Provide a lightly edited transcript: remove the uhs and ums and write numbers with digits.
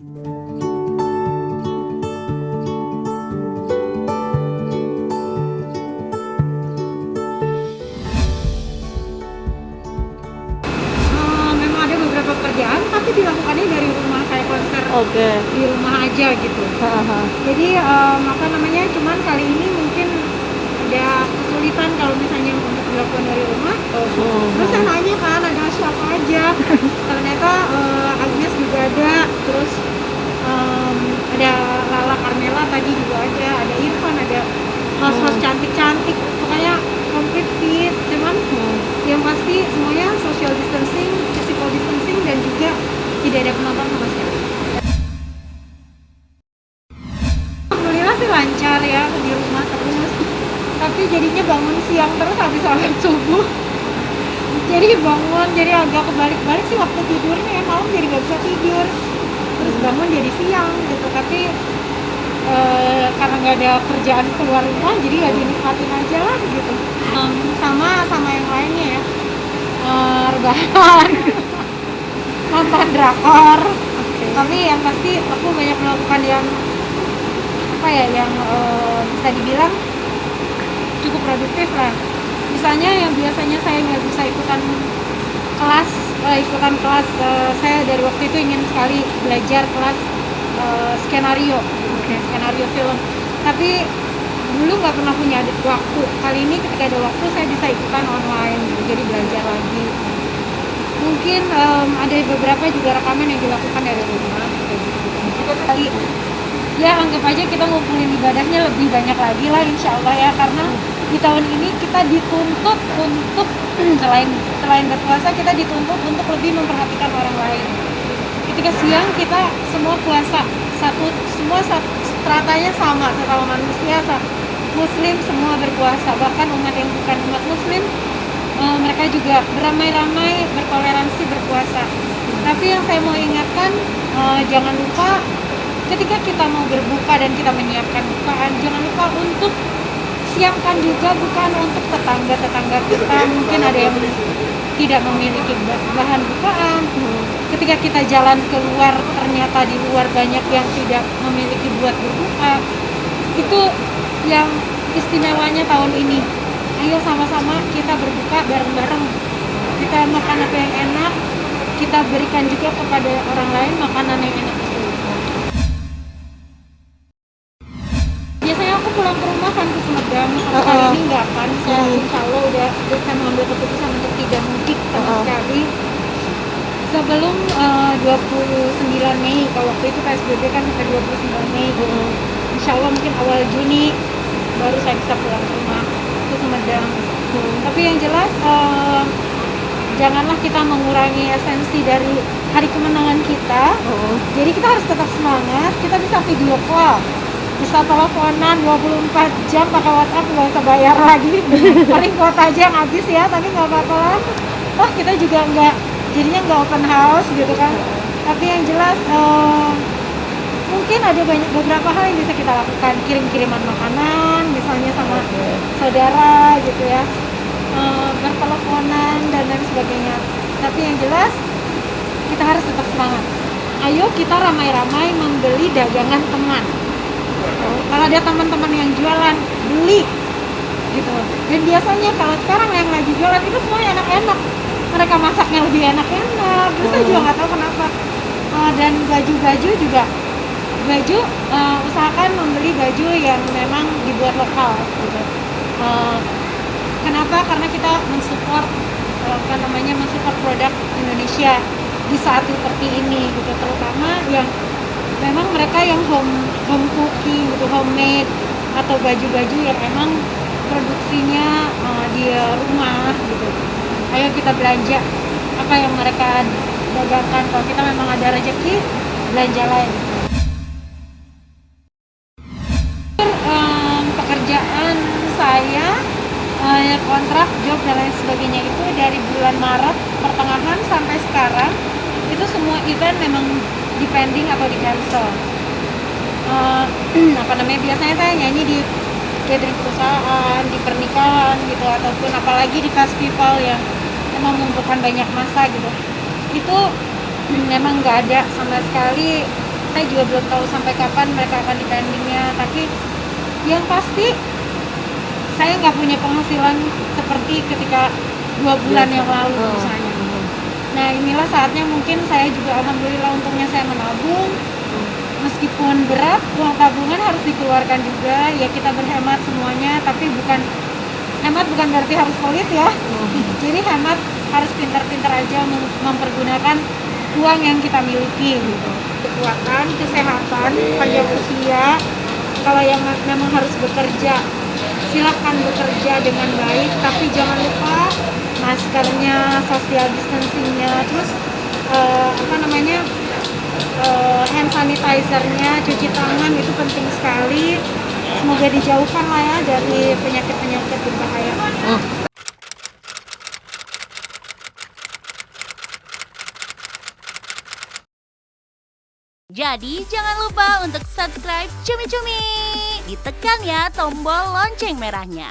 Memang ada beberapa pekerjaan, tapi dilakukannya dari rumah, kayak konser Oke. di rumah aja gitu. Heeh. Jadi apa namanya, cuman kali ini mungkin ada kesulitan kalau misalnya untuk dilakukan dari rumah. Terus saya nanya kan ada siapa aja, ternyata Agnes juga ada, terus ada Lala Carmela tadi juga ada Irfan, ada host-host cantik-cantik, pokoknya komplit fit. Cuman yang pasti semuanya social distancing, physical distancing, dan juga tidak ada penonton sama sekali. Alhamdulillah sih lancar ya, di rumah terus, tapi jadinya bangun siang terus habis sholat subuh. Jadi bangun, jadi agak kebalik-balik sih waktu tidurnya ya, malam jadi gak bisa tidur, terus bangun jadi siang gitu. Tapi karena nggak ada kerjaan keluar rumah, jadi ya dinikmatin aja lah gitu. Sama yang lainnya ya, rebahan, nonton drakor. Tapi yang pasti aku banyak melakukan yang apa ya, yang bisa dibilang cukup produktif lah. Misalnya yang biasanya saya nggak bisa ikutan kelas, saya dari waktu itu ingin sekali belajar kelas skenario, skenario film. Tapi dulu nggak pernah punya waktu. Kali ini ketika ada waktu, saya bisa ikutan online, jadi belajar lagi. Mungkin ada beberapa juga rekaman yang dilakukan dari rumah, gitu. Kali ya anggap aja kita ngumpulin ibadahnya lebih banyak lagi lah, insya Allah ya, karena di tahun ini kita dituntut untuk selain berpuasa, kita dituntut untuk lebih memperhatikan orang lain. Ketika siang kita semua puasa, semua stratanya sama, sesama manusia, muslim semua berpuasa, bahkan umat yang bukan umat muslim, mereka juga beramai-ramai bertoleransi berpuasa. Tapi yang saya mau ingatkan, jangan lupa ketika kita mau berbuka dan kita menyiapkan bukaan, jangan lupa untuk siapkan juga bukaan untuk tetangga-tetangga kita. Mungkin ada yang tidak memiliki bahan bukaan. Ketika kita jalan keluar, ternyata di luar banyak yang tidak memiliki buat berbuka. Itu yang istimewanya tahun ini. Ayo sama-sama kita berbuka bareng-bareng. Kita makan apa yang enak, kita berikan juga kepada orang lain makanan yang enak itu. Biasanya aku pulang ke rumah kan ke Sumedang, kali ini enggak kan. Saya insya Allah udah mengambil keputusan untuk tidak mudik sama sekali. Sebelum 29 Mei, kalau waktu itu PSBB kan sampai 29 Mei. Insya Allah mungkin awal Juni baru saya bisa pulang ke rumah ke Sumedang. Tapi yang jelas janganlah kita mengurangi esensi dari hari kemenangan kita. Jadi kita harus tetap semangat. Kita bisa video call, bisa teleponan 24 jam pakai WhatsApp, nggak usah bayar lagi. Paling kuota aja yang habis ya, tapi nggak apa-apa lah. Kita juga jadinya nggak open house gitu kan. Tapi yang jelas mungkin ada beberapa hal yang bisa kita lakukan, kirim-kiriman makanan misalnya sama saudara gitu ya, berteleponan dan lain sebagainya. Tapi yang jelas kita harus tetap semangat. Ayo kita ramai-ramai membeli dagangan teman. Kalau ada teman-teman yang jualan, beli gitu. Dan biasanya kalau sekarang yang lagi jualan itu semuanya enak-enak, mereka masaknya lebih enak-enak. Terus saya juga nggak tahu kenapa. Dan baju-baju juga, usahakan membeli baju yang memang dibuat lokal gitu. Kenapa? Karena kita mensupport mensupport produk Indonesia di saat seperti ini gitu, terutama yang memang mereka yang home cooking gitu, homemade, atau baju-baju yang emang produksinya di rumah gitu. Ayo kita belanja apa yang mereka dagangkan. Kalau kita memang ada rezeki, belanja lain. Pekerjaan saya, kontrak, job dan lain sebagainya itu dari bulan Maret pertengahan sampai sekarang itu semua event memang dipending atau di cancel. Biasanya saya nyanyi di gathering perusahaan, di pernikahan gitu, ataupun apalagi di festival yang memang mengumpulkan banyak massa gitu. Itu memang nggak ada sama sekali Saya juga belum tahu sampai kapan mereka akan dipendingnya, tapi yang pasti saya nggak punya penghasilan seperti ketika 2 bulan yang lalu misalnya. Nah inilah saatnya mungkin saya juga alhamdulillah untungnya saya menabung. Meskipun berat, uang tabungan harus dikeluarkan juga. Ya kita berhemat semuanya, tapi hemat bukan berarti harus pelit ya. Jadi hemat harus pintar-pintar aja mempergunakan uang yang kita miliki gitu. Kekuatan, kesehatan, panjang usia. Kalau yang memang harus bekerja, silakan bekerja dengan baik, tapi jangan lupa maskernya, social distancingnya, terus hand sanitizer-nya, cuci tangan itu penting sekali. Semoga dijauhkan lah ya dari penyakit-penyakit berbahaya. Jadi jangan lupa untuk subscribe Cumi Cumi. Ditekan ya tombol lonceng merahnya.